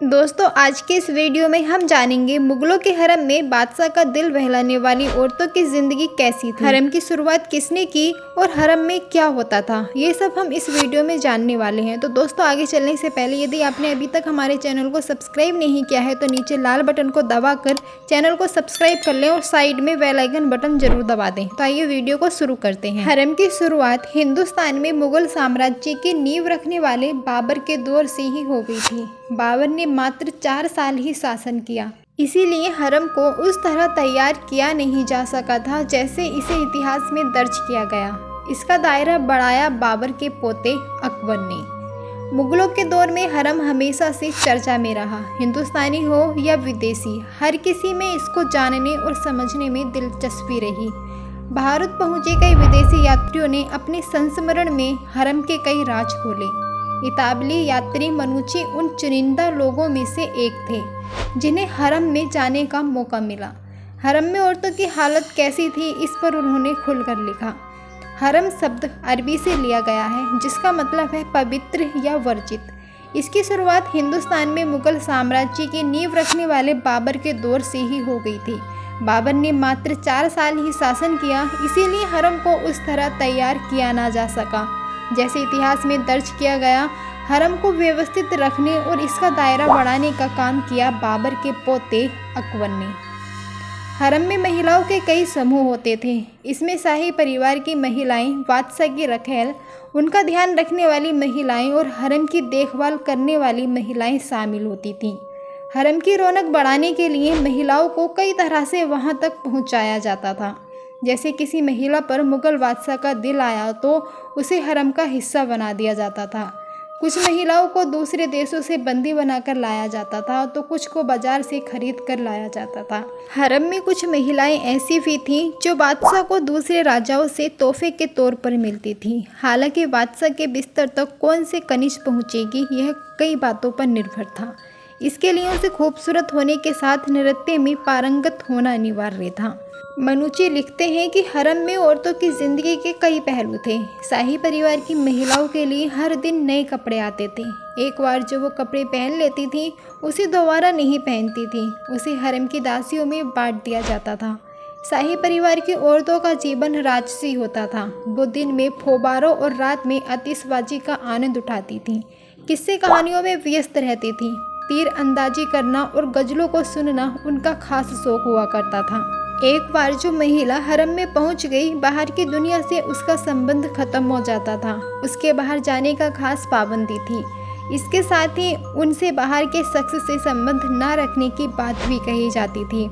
दोस्तों आज के इस वीडियो में हम जानेंगे मुगलों के हरम में बादशाह का दिल बहलाने वाली औरतों की जिंदगी कैसी थी, हरम की शुरुआत किसने की और हरम में क्या होता था। ये सब हम इस वीडियो में जानने वाले हैं। तो दोस्तों आगे चलने से पहले यदि आपने अभी तक हमारे चैनल को सब्सक्राइब नहीं किया है तो नीचे लाल बटन को दबाकर चैनल को सब्सक्राइब कर लें और साइड में बेल आइकन बटन जरूर दबा दें। तो आइए वीडियो को शुरू करते हैं। हरम की शुरुआत हिंदुस्तान में मुगल साम्राज्य की नींव रखने वाले बाबर के दौर से ही हो गई थी। बाबर ने मात्र 4 साल ही शासन किया, इसीलिए हरम को उस तरह तैयार किया नहीं जा सका था जैसे इसे इतिहास में दर्ज किया गया। इसका दायरा बढ़ाया बाबर के पोते अकबर ने। मुगलों के दौर में हरम हमेशा से चर्चा में रहा। हिंदुस्तानी हो या विदेशी, हर किसी में इसको जानने और समझने में दिलचस्पी रही। भारत पहुंचे कई विदेशी यात्रियों ने अपने संस्मरण में हरम के कई राज खोले। इतालवी यात्री मनुची उन चुनिंदा लोगों में से एक थे जिन्हें हरम में जाने का मौका मिला। हरम में औरतों की हालत कैसी थी इस पर उन्होंने खुलकर लिखा। हरम शब्द अरबी से लिया गया है जिसका मतलब है पवित्र या वर्जित। इसकी शुरुआत हिंदुस्तान में मुगल साम्राज्य की नींव रखने वाले बाबर के दौर से ही हो गई थी। बाबर ने मात्र 4 साल ही शासन किया, इसीलिए हरम को उस तरह तैयार किया ना जा सका जैसे इतिहास में दर्ज किया गया। हरम को व्यवस्थित रखने और इसका दायरा बढ़ाने का काम किया बाबर के पोते अकबर ने। हरम में महिलाओं के कई समूह होते थे। इसमें शाही परिवार की महिलाएं, बादशाह की रखैल, उनका ध्यान रखने वाली महिलाएं और हरम की देखभाल करने वाली महिलाएं शामिल होती थीं। हरम की रौनक बढ़ाने के लिए महिलाओं को कई तरह से वहां तक पहुंचाया जाता था। जैसे किसी महिला पर मुगल बादशाह का दिल आया तो उसे हरम का हिस्सा बना दिया जाता था। कुछ महिलाओं को दूसरे देशों से बंदी बनाकर लाया जाता था तो कुछ को बाजार से खरीद कर लाया जाता था। हरम में कुछ महिलाएं ऐसी भी थीं जो बादशाह को दूसरे राजाओं से तोहफे के तौर पर मिलती थीं। हालांकि बादशाह के बिस्तर तक कौन से कनिष्ठ पहुंचेगी यह कई बातों पर निर्भर था। इसके लिए उसे खूबसूरत होने के साथ नृत्य में पारंगत होना अनिवार्य था। मनुची लिखते हैं कि हरम में औरतों की जिंदगी के कई पहलू थे। शाही परिवार की महिलाओं के लिए हर दिन नए कपड़े आते थे। एक बार जो वो कपड़े पहन लेती थी उसे दोबारा नहीं पहनती थी। उसे हरम की दासियों में बांट दिया जाता था। शाही परिवार की औरतों का जीवन राजसी होता था। वो दिन में फोबारों और रात में आतिशबाजी का आनंद उठाती थीं। किस्से कहानियों में व्यस्त रहती थीं। तीर अंदाजी करना और गजलों को सुनना उनका खास शौक हुआ करता था। एक बार जो महिला हरम में पहुंच गई, बाहर की दुनिया से उसका संबंध खत्म हो जाता था। उसके बाहर जाने का खास पाबंदी थी। इसके साथ ही उनसे बाहर के शख्स से संबंध न रखने की बात भी कही जाती थी।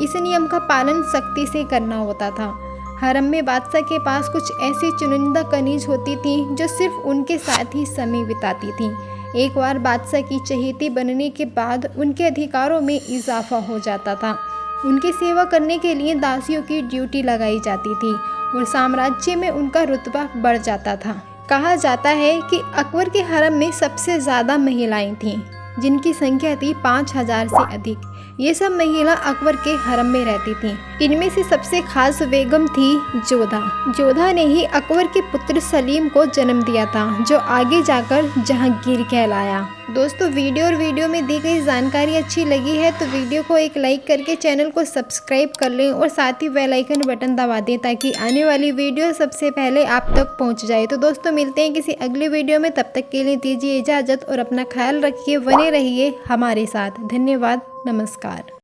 इस नियम का पालन सख्ती से करना होता था। हरम में बादशाह के पास कुछ ऐसी चुनिंदा कनीज होती थी जो सिर्फ उनके साथ ही समय बिताती थी। एक बार बादशाह की चहेती बनने के बाद उनके अधिकारों में इजाफा हो जाता था। उनकी सेवा करने के लिए दासियों की ड्यूटी लगाई जाती थी और साम्राज्य में उनका रुतबा बढ़ जाता था। कहा जाता है कि अकबर के हरम में सबसे ज़्यादा महिलाएं थीं, जिनकी संख्या थी 5000 से अधिक। ये सब महिला अकबर के हरम में रहती थीं। इनमें से सबसे खास बेगम थी जोधा। जोधा ने ही अकबर के पुत्र सलीम को जन्म दिया था, जो आगे जाकर जहांगीर कहलाया। दोस्तों वीडियो में दी गई जानकारी अच्छी लगी है तो वीडियो को एक लाइक करके चैनल को सब्सक्राइब कर लें और साथ ही बेल आइकन बटन दबा दें ताकि आने वाली वीडियो सबसे पहले आप तक पहुंच जाए। तो दोस्तों मिलते हैं किसी अगली वीडियो में, तब तक के लिए दीजिए इजाज़त और अपना ख्याल रखिए, बने रहिए हमारे साथ। धन्यवाद, नमस्कार।